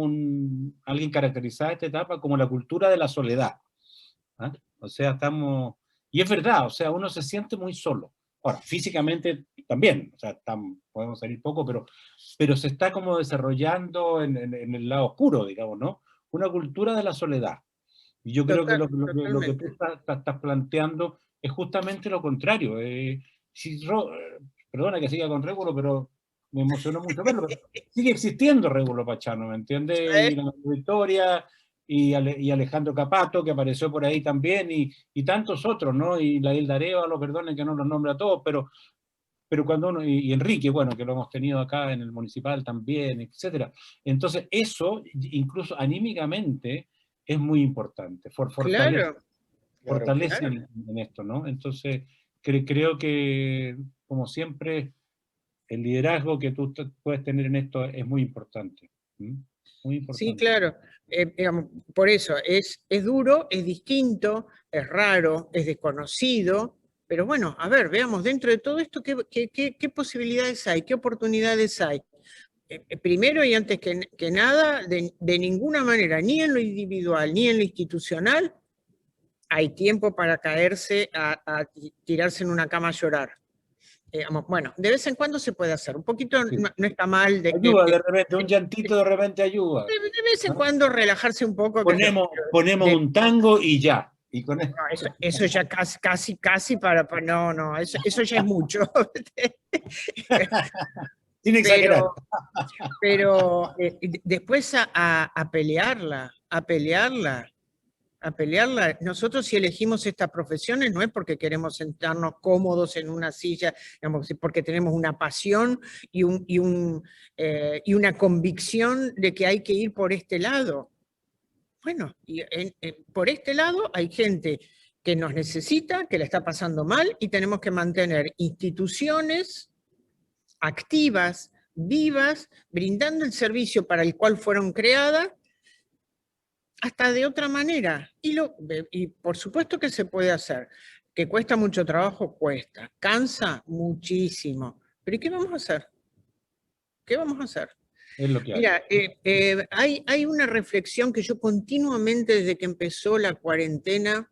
alguien caracterizaba esta etapa como la cultura de la soledad. ¿Ah? O sea, estamos... Y es verdad, o sea, uno se siente muy solo. Ahora, físicamente también, o sea, podemos salir poco, pero se está como desarrollando en el lado oscuro, digamos, ¿no? Una cultura de la soledad. Y yo creo que lo que tú estás planteando es justamente lo contrario. Perdona que siga con Régulo, pero me emocionó mucho verlo. Pero sigue existiendo Régulo Pachano, ¿me entiendes? Y la Victoria, y Alejandro Capato, que apareció por ahí también, y tantos otros, ¿no? Y la Hilda Arévalo, perdonen que no los nombre a todos, pero cuando uno, y Enrique, bueno, que lo hemos tenido acá en el municipal también, etcétera. Entonces, eso, incluso anímicamente, es muy importante. Fortalece en esto, ¿no? Entonces, creo que, como siempre, el liderazgo que tú puedes tener en esto es muy importante. Muy importante. Sí, claro. Digamos, por eso, es duro, es distinto, es raro, es desconocido, pero bueno, a ver, veamos dentro de todo esto qué posibilidades hay, qué oportunidades hay. Primero y antes que nada, de ninguna manera, ni en lo individual ni en lo institucional, hay tiempo para caerse a tirarse en una cama a llorar. Bueno, de vez en cuando se puede hacer, un poquito sí. no está mal. Ayuda de repente, un llantito de repente ayuda. De vez en cuando relajarse un poco. Ponemos un tango y ya. Y con no, eso ya casi para no, eso ya es mucho. Sin exagerar. Pero después a pelearla. Nosotros si elegimos estas profesiones no es porque queremos sentarnos cómodos en una silla, digamos, porque tenemos una pasión y una convicción de que hay que ir por este lado. Bueno, por este lado hay gente que nos necesita, que la está pasando mal, y tenemos que mantener instituciones activas, vivas, brindando el servicio para el cual fueron creadas, hasta de otra manera. Y por supuesto que se puede hacer. Que cuesta mucho trabajo, cuesta. Cansa muchísimo. ¿Pero ¿y qué vamos a hacer? ¿Qué vamos a hacer? Es lo que hay. Mira, hay una reflexión que yo continuamente desde que empezó la cuarentena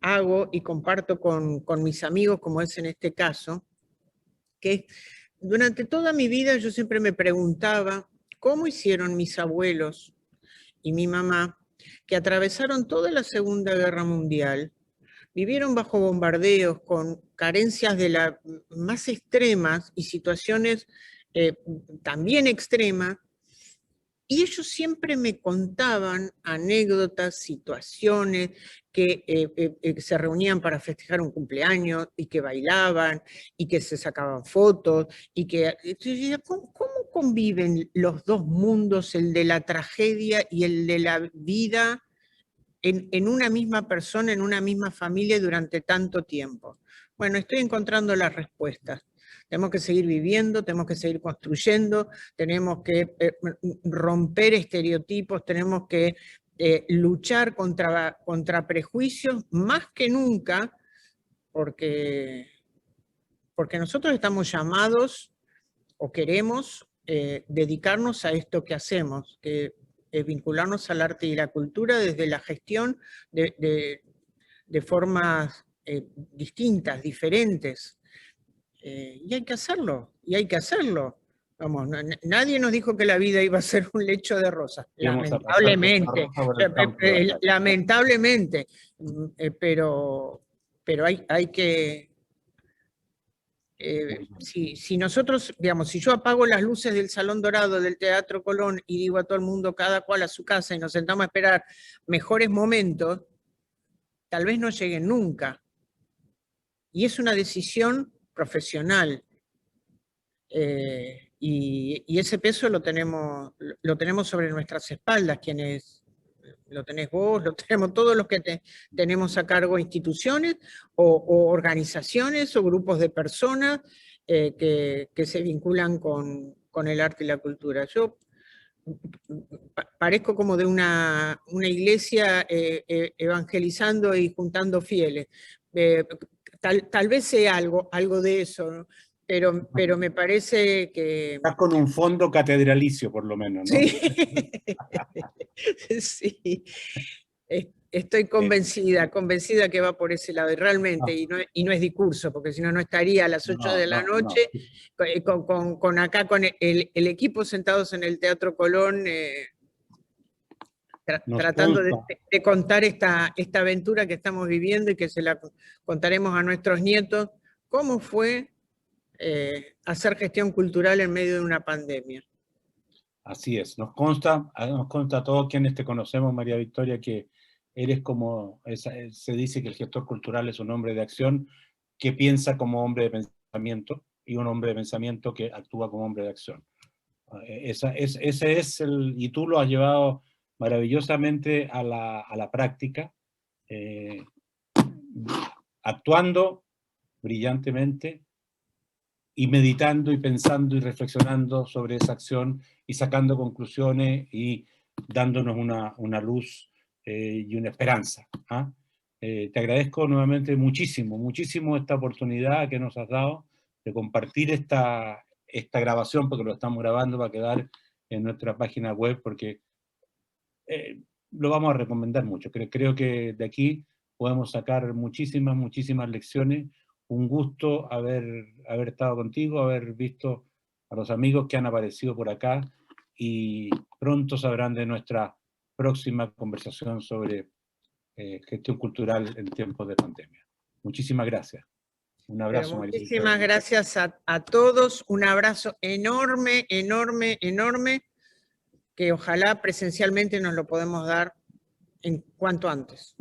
hago y comparto con mis amigos, como es en este caso, que durante toda mi vida yo siempre me preguntaba cómo hicieron mis abuelos y mi mamá, que atravesaron toda la Segunda Guerra Mundial, vivieron bajo bombardeos con carencias de las más extremas y situaciones también extremas, y ellos siempre me contaban anécdotas, situaciones, que se reunían para festejar un cumpleaños y que bailaban y que se sacaban fotos y que... ¿Cómo conviven los dos mundos, el de la tragedia y el de la vida, en una misma persona, en una misma familia durante tanto tiempo? Bueno, estoy encontrando las respuestas. Tenemos que seguir viviendo, tenemos que seguir construyendo, tenemos que romper estereotipos, tenemos que luchar contra prejuicios más que nunca, porque nosotros estamos llamados o queremos dedicarnos a esto que hacemos, que es vincularnos al arte y la cultura desde la gestión de formas distintas, diferentes. Y hay que hacerlo, y hay que hacerlo. Vamos, nadie nos dijo que la vida iba a ser un lecho de rosas, lamentablemente, lamentablemente, pero hay que... si nosotros, digamos, si yo apago las luces del Salón Dorado del Teatro Colón y digo a todo el mundo cada cual a su casa y nos sentamos a esperar mejores momentos, tal vez no lleguen nunca. Y es una decisión profesional. Y ese peso lo tenemos sobre nuestras espaldas, quienes lo tenés vos, lo tenemos todos los que tenemos a cargo instituciones o organizaciones o grupos de personas que se vinculan con el arte y la cultura. Yo parezco como de una iglesia evangelizando y juntando fieles. Tal vez sea algo de eso, ¿no? Pero me parece que... Estás con un fondo catedralicio, por lo menos, ¿no? Sí, sí. Estoy convencida que va por ese lado, y realmente, y no es discurso, porque si no, no estaría a las 8 de la noche con acá, con el equipo sentados en el Teatro Colón, tratando de contar esta aventura que estamos viviendo y que se la contaremos a nuestros nietos, cómo fue hacer gestión cultural en medio de una pandemia. Así es, nos consta a todos quienes te conocemos, María Victoria, que eres como, se dice que el gestor cultural es un hombre de acción que piensa como hombre de pensamiento y un hombre de pensamiento que actúa como hombre de acción. Ese es y tú lo has llevado maravillosamente a la práctica, actuando brillantemente y meditando y pensando y reflexionando sobre esa acción y sacando conclusiones y dándonos una luz y una esperanza. Te agradezco nuevamente muchísimo esta oportunidad que nos has dado de compartir esta grabación, porque lo estamos grabando para quedar en nuestra página web, porque lo vamos a recomendar mucho. Creo que de aquí podemos sacar muchísimas lecciones. Un gusto haber estado contigo, haber visto a los amigos que han aparecido por acá, y pronto sabrán de nuestra próxima conversación sobre gestión cultural en tiempos de pandemia. Muchísimas gracias. Un abrazo, María. Muchísimas gracias a todos, un abrazo enorme, que ojalá presencialmente nos lo podemos dar en cuanto antes.